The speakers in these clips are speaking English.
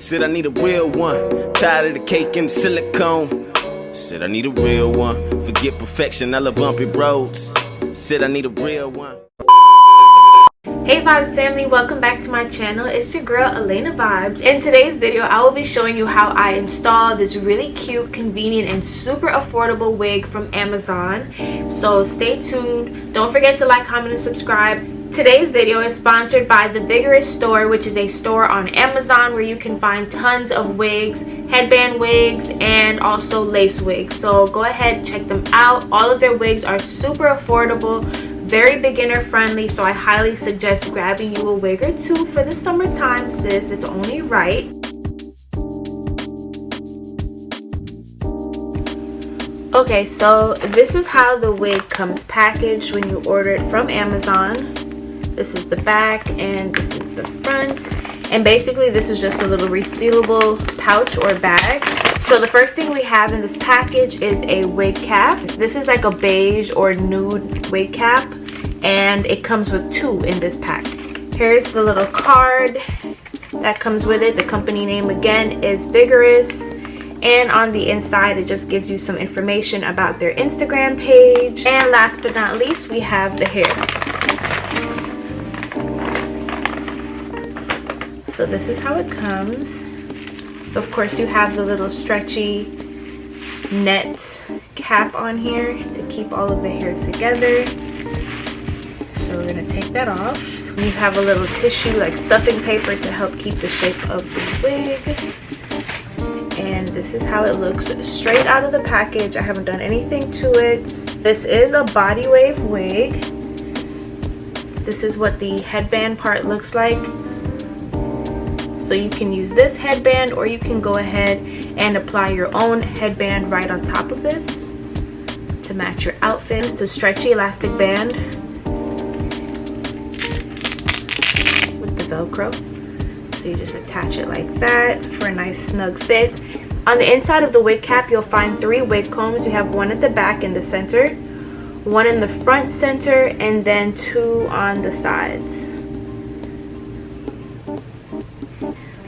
Said I need a real one. Tired of the cake and the silicone. Said I need a real one. Forget perfection, I love bumpy roads. Said I need a real one. Hey Vibes family, welcome back to my channel. It's your girl Elena Vibes. In today's video, I will be showing you how I install this really cute, convenient, and super affordable wig from Amazon. So stay tuned. Don't forget to like, comment, and subscribe. Today's video is sponsored by the Vigorous store, which is a store on Amazon where you can find tons of wigs, headband wigs, and also lace wigs. So go ahead, check them out. All of their wigs are super affordable, very beginner friendly, so I highly suggest grabbing you a wig or two for the summertime, sis. It's only right. Okay, so this is how the wig comes packaged when you order it from Amazon. This is the back and this is the front, and basically this is just a little resealable pouch or bag. So the first thing we have in this package is a wig cap. This is like a beige or nude wig cap, and it comes with two in this pack. Here's the little card that comes with it. The company name again is Vigorous, and on the inside it just gives you some information about their Instagram page. And last but not least, we have the hair. So this is how it comes. Of course, you have the little stretchy net cap on here to keep all of the hair together. So we're gonna take that off. You have a little tissue, like stuffing paper, to help keep the shape of the wig. And this is how it looks straight out of the package. I haven't done anything to it. This is a body wave wig. This is what the headband part looks like. So you can use this headband, or you can go ahead and apply your own headband right on top of this to match your outfit. It's a stretchy elastic band with the Velcro. So you just attach it like that for a nice snug fit. On the inside of the wig cap, you'll find 3 wig combs. You have one at the back in the center, one in the front center, and then 2 on the sides.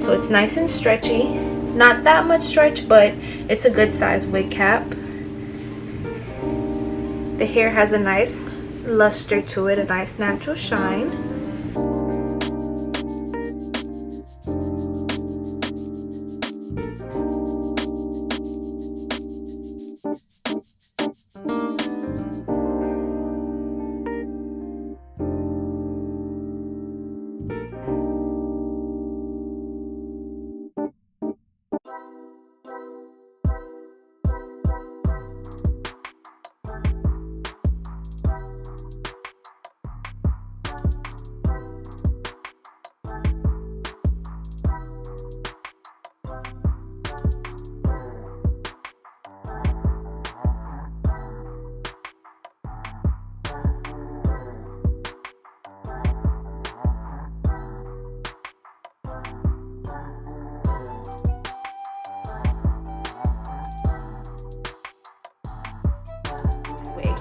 So it's nice and stretchy, not that much stretch, but it's a good size wig cap. The hair has a nice luster to it, a nice natural shine.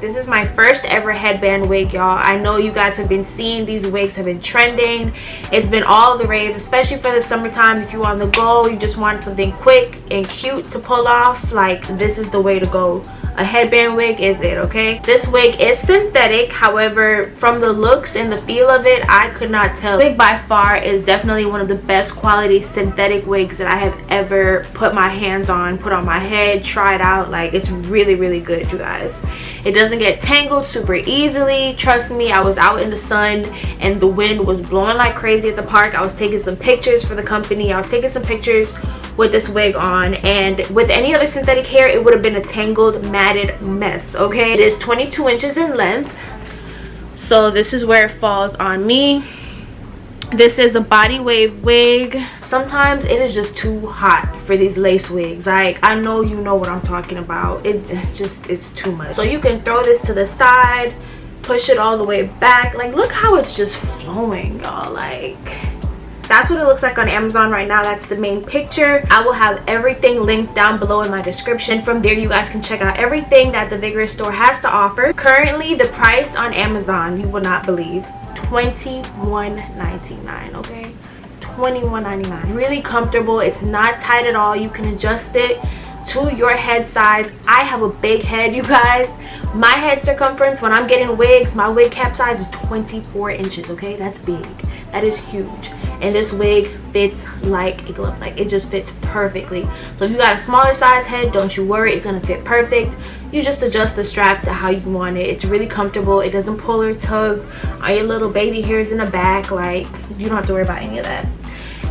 This is my first ever headband wig, y'all. I know you guys have been seeing these wigs have been trending. It's been all the rave, especially for the summertime. If you're on the go, you just want something quick and cute to pull off, like, this is the way to go. A headband wig is it, okay? This wig is synthetic. However, from the looks and the feel of it, I could not tell. This wig by far is definitely one of the best quality synthetic wigs that I have ever put my hands on, put on my head, tried out. Like, it's really, really good, you guys. It doesn't get tangled super easily. Trust me, I was out in the sun and the wind was blowing like crazy at the park. I was taking some pictures for the company. I was taking some pictures with this wig on, and with any other synthetic hair, it would have been a tangled, matted mess, okay? It is 22 inches in length, so this is where it falls on me. This is a body wave wig. Sometimes it is just too hot for these lace wigs. Like, I know you know what I'm talking about. It's too much. So you can throw this to the side, push it all the way back. Like, look how it's just flowing, y'all. Like, that's what it looks like on Amazon right now. That's the main picture. I will have everything linked down below in my description. From there, you guys can check out everything that the Vigorous store has to offer. Currently, the price on Amazon, you will not believe, $21.99, okay? $21.99. Really comfortable. It's not tight at all. You can adjust it to your head size. I have a big head, you guys. My head circumference when I'm getting wigs, my wig cap size is 24 inches, okay? That's big. That is huge. And this wig fits like a glove. Like, it just fits perfectly. So if you got a smaller size head, don't you worry, it's gonna fit perfect. You just adjust the strap to how you want it. It's really comfortable. It doesn't pull or tug on your little baby hairs in the back. Like, you don't have to worry about any of that.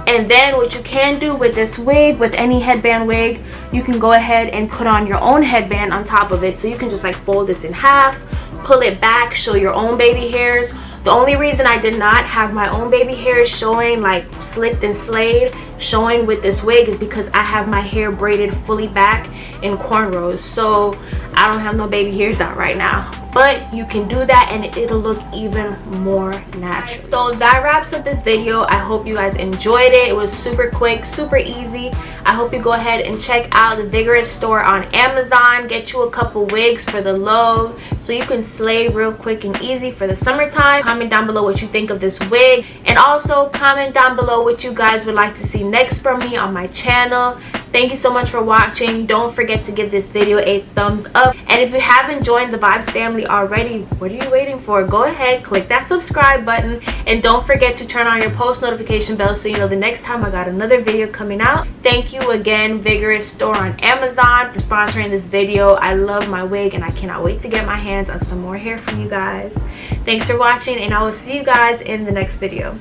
And then what you can do with this wig, with any headband wig, you can go ahead and put on your own headband on top of it. So you can just like fold this in half, pull it back, show your own baby hairs. The only reason I did not have my own baby hairs showing, like slicked and slayed, showing with this wig, is because I have my hair braided fully back in cornrows. So I don't have no baby hairs out right now. But you can do that and it'll look even more natural. So that wraps up this video. I hope you guys enjoyed it. It was super quick, super easy. I hope you go ahead and check out the Vigorous store on Amazon. Get you a couple wigs for the low so you can slay real quick and easy for the summertime. Comment down below what you think of this wig, and also comment down below what you guys would like to see next from me on my channel. Thank you so much for watching. Don't forget to give this video a thumbs up, and if you haven't joined the Vibes family already, what are you waiting for? Go ahead, click that subscribe button, and don't forget to turn on your post notification bell so you know the next time I got another video coming out. Thank you again, Vigorous store on Amazon, for sponsoring this video. I love my wig and I cannot wait to get my hands on some more hair from you guys. Thanks for watching, and I will see you guys in the next video.